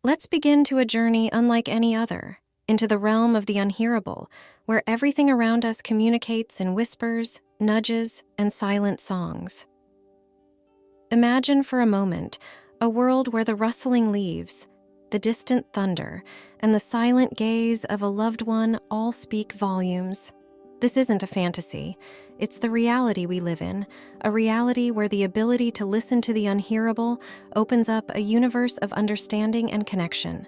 Let's begin to a journey unlike any other, into the realm of the unhearable, where everything around us communicates in whispers, nudges, and silent songs. Imagine for a moment a world where the rustling leaves, the distant thunder, and the silent gaze of a loved one all speak volumes. This isn't a fantasy. It's the reality we live in, a reality where the ability to listen to the unhearable opens up a universe of understanding and connection.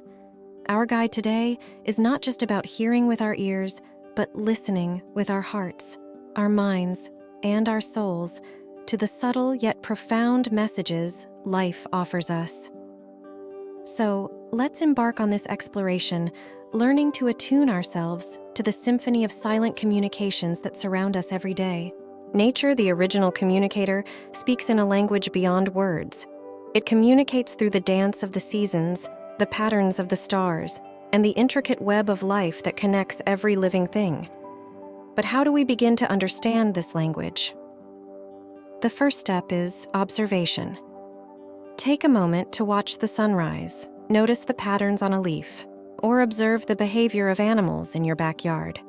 Our guide today is not just about hearing with our ears, but listening with our hearts, our minds, and our souls to the subtle yet profound messages life offers us. So, let's embark on this exploration, learning to attune ourselves to the symphony of silent communications that surround us every day. Nature, the original communicator, speaks in a language beyond words. It communicates through the dance of the seasons, the patterns of the stars, and the intricate web of life that connects every living thing. But how do we begin to understand this language? The first step is observation. Take a moment to watch the sunrise, notice the patterns on a leaf, or observe the behavior of animals in your backyard.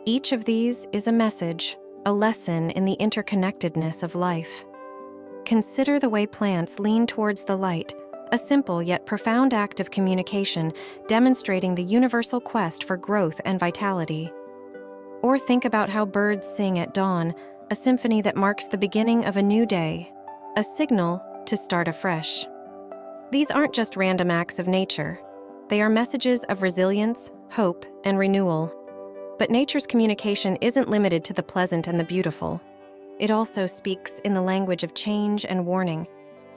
Each of these is a message, a lesson in the interconnectedness of life. Consider the way plants lean towards the light, a simple yet profound act of communication demonstrating the universal quest for growth and vitality. Or think about how birds sing at dawn, a symphony that marks the beginning of a new day, a signal to start afresh. These aren't just random acts of nature. They are messages of resilience, hope, and renewal. But nature's communication isn't limited to the pleasant and the beautiful. It also speaks in the language of change and warning.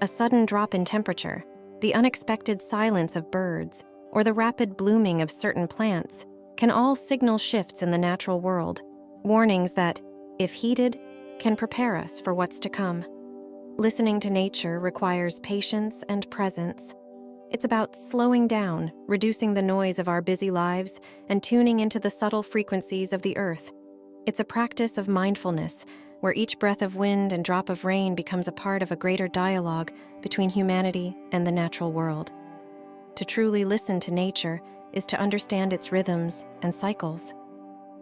A sudden drop in temperature, the unexpected silence of birds, or the rapid blooming of certain plants can all signal shifts in the natural world, warnings that, if heeded, can prepare us for what's to come. Listening to nature requires patience and presence. It's about slowing down, reducing the noise of our busy lives, and tuning into the subtle frequencies of the earth. It's a practice of mindfulness, where each breath of wind and drop of rain becomes a part of a greater dialogue between humanity and the natural world. To truly listen to nature is to understand its rhythms and cycles.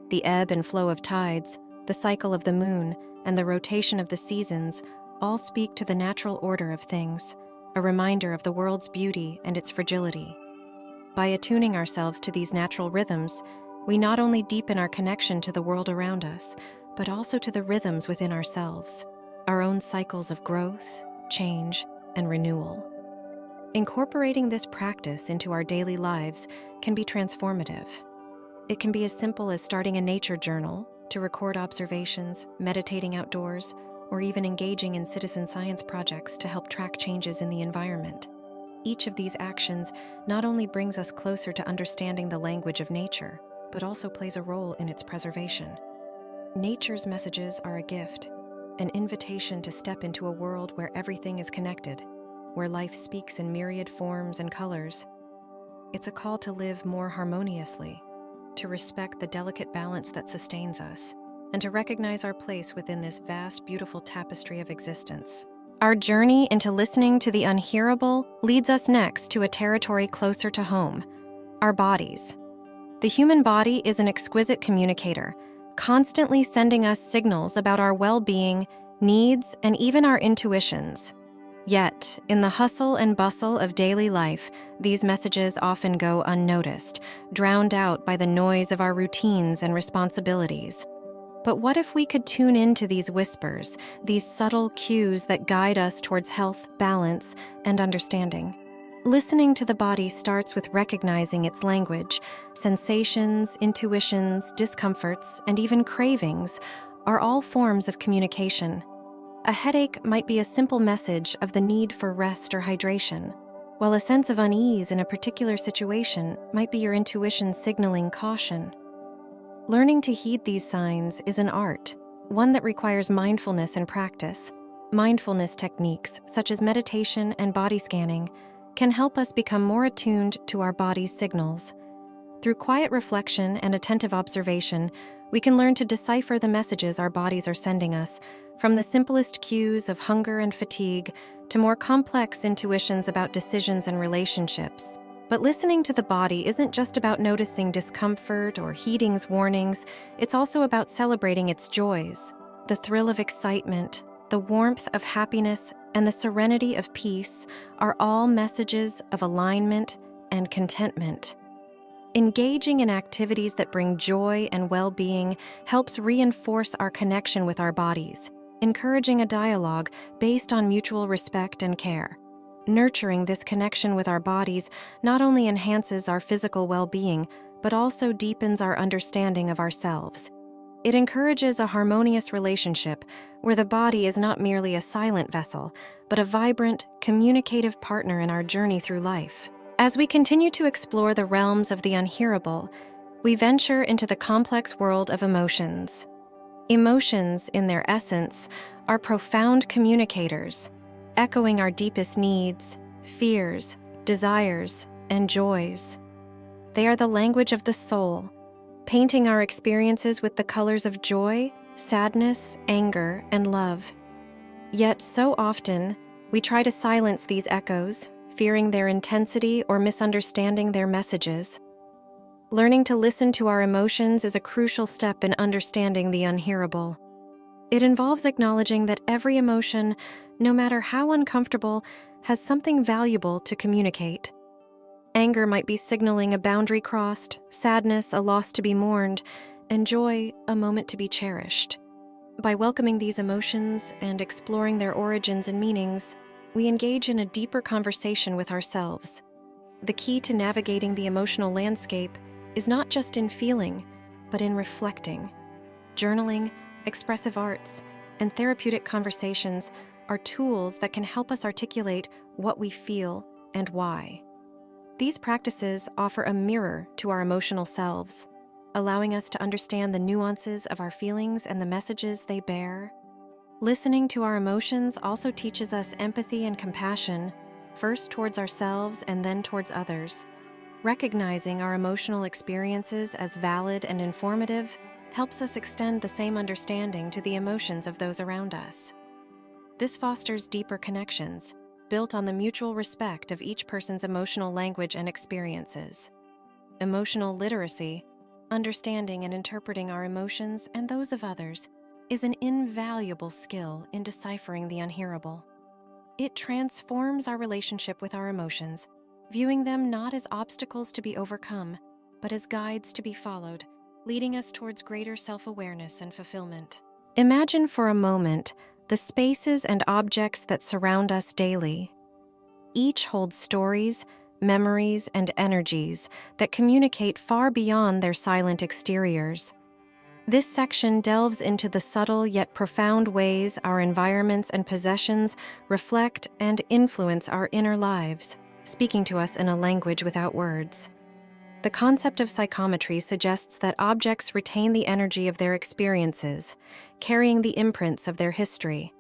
The ebb and flow of tides, the cycle of the moon, and the rotation of the seasons all speak to the natural order of things, a reminder of the world's beauty and its fragility. By attuning ourselves to these natural rhythms, we not only deepen our connection to the world around us, but also to the rhythms within ourselves, our own cycles of growth, change, and renewal. Incorporating this practice into our daily lives can be transformative. It can be as simple as starting a nature journal to record observations, meditating outdoors, or even engaging in citizen science projects to help track changes in the environment. Each of these actions not only brings us closer to understanding the language of nature, but also plays a role in its preservation. Nature's messages are a gift, an invitation to step into a world where everything is connected, where life speaks in myriad forms and colors. It's a call to live more harmoniously, to respect the delicate balance that sustains us, and to recognize our place within this vast, beautiful tapestry of existence. Our journey into listening to the unhearable leads us next to a territory closer to home, our bodies. The human body is an exquisite communicator, constantly sending us signals about our well-being, needs, and even our intuitions. Yet, in the hustle and bustle of daily life, these messages often go unnoticed, drowned out by the noise of our routines and responsibilities. But what if we could tune into these whispers, these subtle cues that guide us towards health, balance, and understanding? Listening to the body starts with recognizing its language. Sensations, intuitions, discomforts, and even cravings are all forms of communication. A headache might be a simple message of the need for rest or hydration, while a sense of unease in a particular situation might be your intuition signaling caution. Learning to heed these signs is an art, one that requires mindfulness and practice. Mindfulness techniques, such as meditation and body scanning, can help us become more attuned to our body's signals. Through quiet reflection and attentive observation, we can learn to decipher the messages our bodies are sending us, from the simplest cues of hunger and fatigue to more complex intuitions about decisions and relationships. But listening to the body isn't just about noticing discomfort or heeding's warnings, it's also about celebrating its joys. The thrill of excitement, the warmth of happiness, and the serenity of peace are all messages of alignment and contentment. Engaging in activities that bring joy and well-being helps reinforce our connection with our bodies, encouraging a dialogue based on mutual respect and care. Nurturing this connection with our bodies not only enhances our physical well-being, but also deepens our understanding of ourselves. It encourages a harmonious relationship where the body is not merely a silent vessel, but a vibrant, communicative partner in our journey through life. As we continue to explore the realms of the unhearable, we venture into the complex world of emotions. Emotions, in their essence, are profound communicators, echoing our deepest needs, fears, desires, and joys. They are the language of the soul, painting our experiences with the colors of joy, sadness, anger, and love. Yet so often, we try to silence these echoes, fearing their intensity or misunderstanding their messages. Learning to listen to our emotions is a crucial step in understanding the unhearable. It involves acknowledging that every emotion, no matter how uncomfortable, has something valuable to communicate. Anger might be signaling a boundary crossed, sadness a loss to be mourned, and joy a moment to be cherished. By welcoming these emotions and exploring their origins and meanings, we engage in a deeper conversation with ourselves. The key to navigating the emotional landscape is not just in feeling, but in reflecting. Journaling, expressive arts, and therapeutic conversations are tools that can help us articulate what we feel and why. These practices offer a mirror to our emotional selves, allowing us to understand the nuances of our feelings and the messages they bear. Listening to our emotions also teaches us empathy and compassion, first towards ourselves and then towards others. Recognizing our emotional experiences as valid and informative helps us extend the same understanding to the emotions of those around us. This fosters deeper connections, built on the mutual respect of each person's emotional language and experiences. Emotional literacy, understanding and interpreting our emotions and those of others, is an invaluable skill in deciphering the unhearable. It transforms our relationship with our emotions, viewing them not as obstacles to be overcome, but as guides to be followed, leading us towards greater self-awareness and fulfillment. Imagine for a moment the spaces and objects that surround us daily. Each holds stories, memories, and energies that communicate far beyond their silent exteriors. This section delves into the subtle yet profound ways our environments and possessions reflect and influence our inner lives, speaking to us in a language without words. The concept of psychometry suggests that objects retain the energy of their experiences, carrying the imprints of their history.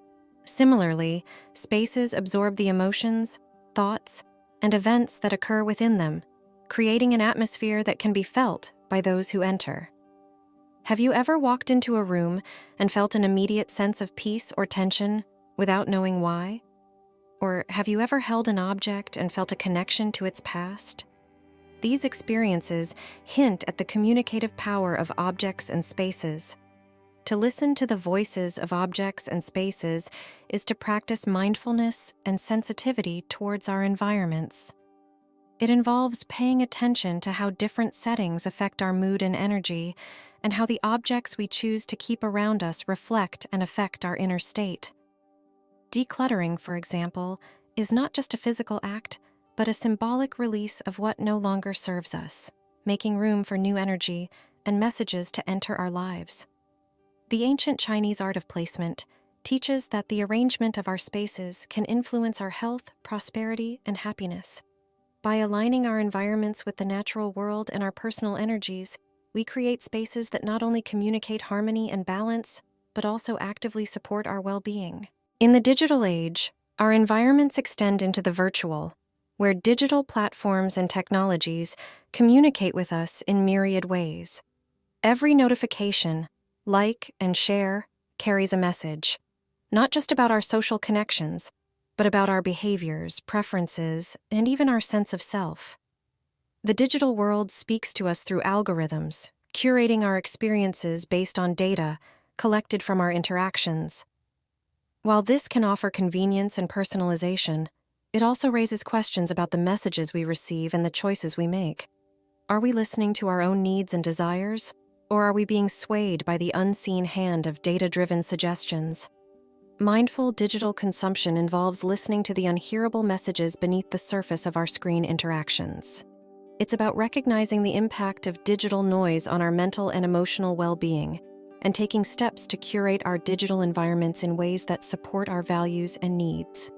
Similarly, spaces absorb the emotions, thoughts, and events that occur within them, creating an atmosphere that can be felt by those who enter. Have you ever walked into a room and felt an immediate sense of peace or tension without knowing why? Or have you ever held an object and felt a connection to its past? These experiences hint at the communicative power of objects and spaces. To listen to the voices of objects and spaces is to practice mindfulness and sensitivity towards our environments. It involves paying attention to how different settings affect our mood and energy, and how the objects we choose to keep around us reflect and affect our inner state. Decluttering, for example, is not just a physical act, but a symbolic release of what no longer serves us, making room for new energy and messages to enter our lives. The ancient Chinese art of placement teaches that the arrangement of our spaces can influence our health, prosperity, and happiness. By aligning our environments with the natural world and our personal energies, we create spaces that not only communicate harmony and balance, but also actively support our well-being. In the digital age, our environments extend into the virtual, where digital platforms and technologies communicate with us in myriad ways. Every notification, like, and share carries a message, not just about our social connections, but about our behaviors, preferences, and even our sense of self. The digital world speaks to us through algorithms, curating our experiences based on data collected from our interactions. While this can offer convenience and personalization, it also raises questions about the messages we receive and the choices we make. Are we listening to our own needs and desires, or are we being swayed by the unseen hand of data-driven suggestions? Mindful digital consumption involves listening to the unhearable messages beneath the surface of our screen interactions. It's about recognizing the impact of digital noise on our mental and emotional well-being, and taking steps to curate our digital environments in ways that support our values and needs.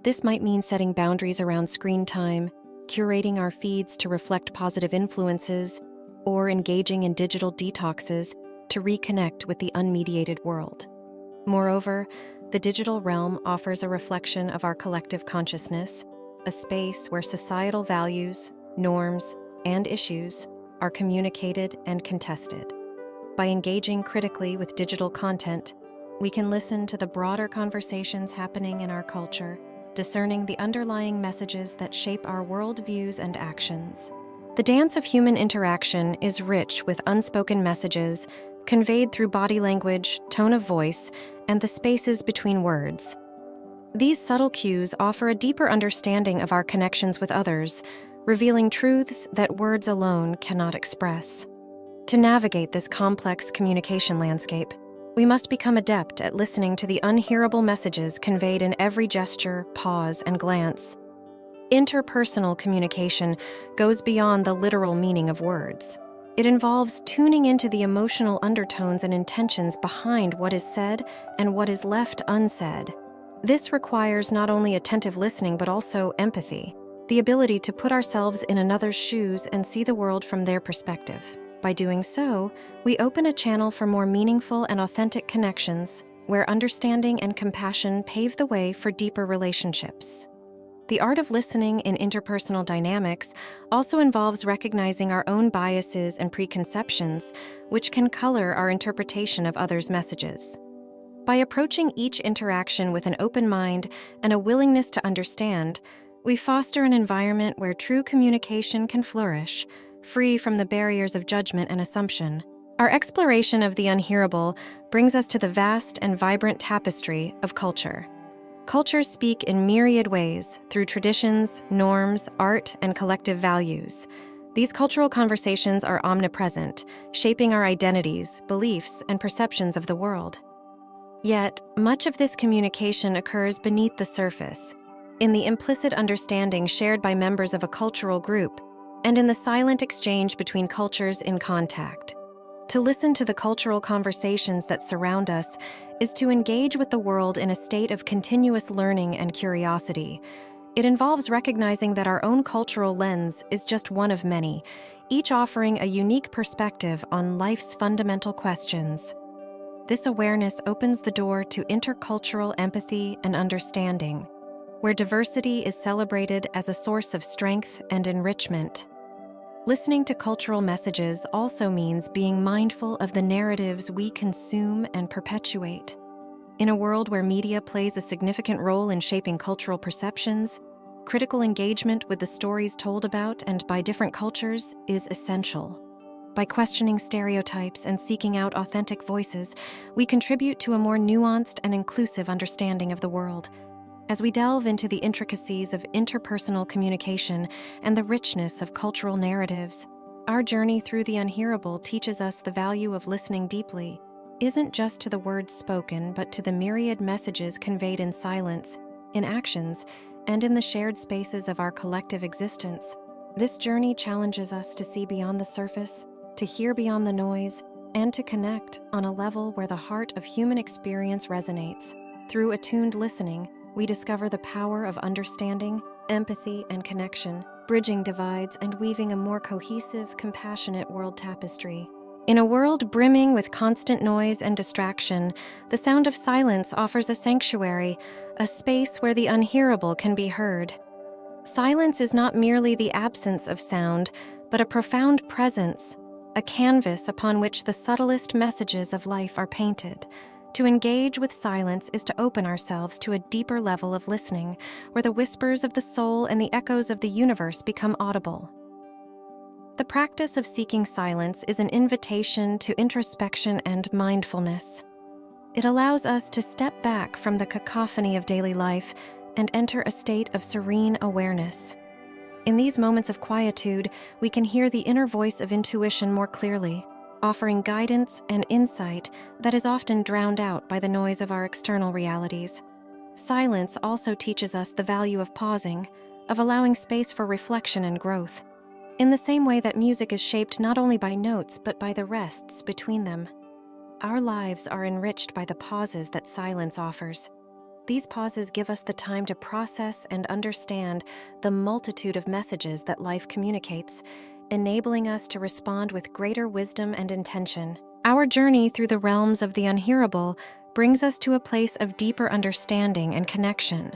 This might mean setting boundaries around screen time, curating our feeds to reflect positive influences, or engaging in digital detoxes to reconnect with the unmediated world. Moreover, the digital realm offers a reflection of our collective consciousness, a space where societal values, norms, and issues are communicated and contested. By engaging critically with digital content, we can listen to the broader conversations happening in our culture, discerning the underlying messages that shape our worldviews and actions. The dance of human interaction is rich with unspoken messages conveyed through body language, tone of voice, and the spaces between words. These subtle cues offer a deeper understanding of our connections with others, revealing truths that words alone cannot express. To navigate this complex communication landscape, we must become adept at listening to the unhearable messages conveyed in every gesture, pause, and glance. Interpersonal communication goes beyond the literal meaning of words. It involves tuning into the emotional undertones and intentions behind what is said and what is left unsaid. This requires not only attentive listening but also empathy, the ability to put ourselves in another's shoes and see the world from their perspective. By doing so, we open a channel for more meaningful and authentic connections, where understanding and compassion pave the way for deeper relationships. The art of listening in interpersonal dynamics also involves recognizing our own biases and preconceptions, which can color our interpretation of others' messages. By approaching each interaction with an open mind and a willingness to understand, we foster an environment where true communication can flourish, free from the barriers of judgment and assumption. Our exploration of the unhearable brings us to the vast and vibrant tapestry of culture. Cultures speak in myriad ways through traditions, norms, art, and collective values. These cultural conversations are omnipresent, shaping our identities, beliefs, and perceptions of the world. Yet, much of this communication occurs beneath the surface, in the implicit understanding shared by members of a cultural group, and in the silent exchange between cultures in contact. To listen to the cultural conversations that surround us is to engage with the world in a state of continuous learning and curiosity. It involves recognizing that our own cultural lens is just one of many, each offering a unique perspective on life's fundamental questions. This awareness opens the door to intercultural empathy and understanding, where diversity is celebrated as a source of strength and enrichment. Listening to cultural messages also means being mindful of the narratives we consume and perpetuate. In a world where media plays a significant role in shaping cultural perceptions, critical engagement with the stories told about and by different cultures is essential. By questioning stereotypes and seeking out authentic voices, we contribute to a more nuanced and inclusive understanding of the world. As we delve into the intricacies of interpersonal communication and the richness of cultural narratives, our journey through the unhearable teaches us the value of listening deeply, isn't just to the words spoken, but to the myriad messages conveyed in silence, in actions, and in the shared spaces of our collective existence. This journey challenges us to see beyond the surface, to hear beyond the noise, and to connect on a level where the heart of human experience resonates. Through attuned listening, we discover the power of understanding, empathy, and connection, bridging divides and weaving a more cohesive, compassionate world tapestry. In a world brimming with constant noise and distraction, the sound of silence offers a sanctuary, a space where the unhearable can be heard. Silence is not merely the absence of sound, but a profound presence, a canvas upon which the subtlest messages of life are painted. To engage with silence is to open ourselves to a deeper level of listening, where the whispers of the soul and the echoes of the universe become audible. The practice of seeking silence is an invitation to introspection and mindfulness. It allows us to step back from the cacophony of daily life and enter a state of serene awareness. In these moments of quietude, we can hear the inner voice of intuition more clearly, offering guidance and insight that is often drowned out by the noise of our external realities. Silence also teaches us the value of pausing, of allowing space for reflection and growth. In the same way that music is shaped not only by notes but by the rests between them, our lives are enriched by the pauses that silence offers. These pauses give us the time to process and understand the multitude of messages that life communicates, enabling us to respond with greater wisdom and intention. Our journey through the realms of the unhearable brings us to a place of deeper understanding and connection.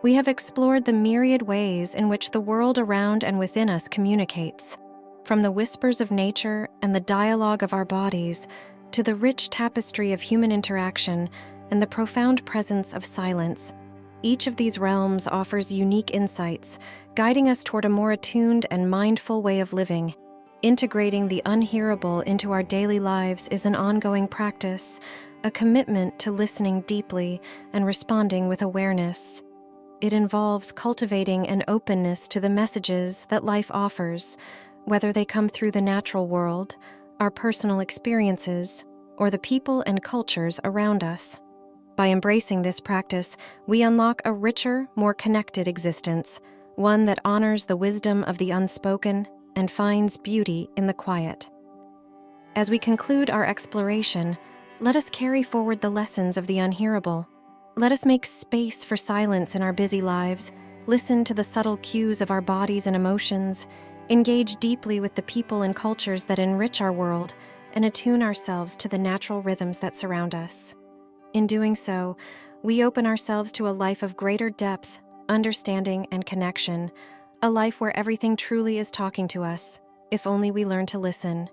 We have explored the myriad ways in which the world around and within us communicates, from the whispers of nature and the dialogue of our bodies to the rich tapestry of human interaction and the profound presence of silence. Each of these realms offers unique insights, guiding us toward a more attuned and mindful way of living. Integrating the unhearable into our daily lives is an ongoing practice, a commitment to listening deeply and responding with awareness. It involves cultivating an openness to the messages that life offers, whether they come through the natural world, our personal experiences, or the people and cultures around us. By embracing this practice, we unlock a richer, more connected existence, one that honors the wisdom of the unspoken and finds beauty in the quiet. As we conclude our exploration, let us carry forward the lessons of the unhearable. Let us make space for silence in our busy lives, listen to the subtle cues of our bodies and emotions, engage deeply with the people and cultures that enrich our world, and attune ourselves to the natural rhythms that surround us. In doing so, we open ourselves to a life of greater depth, understanding, and connection, a life where everything truly is talking to us, if only we learn to listen.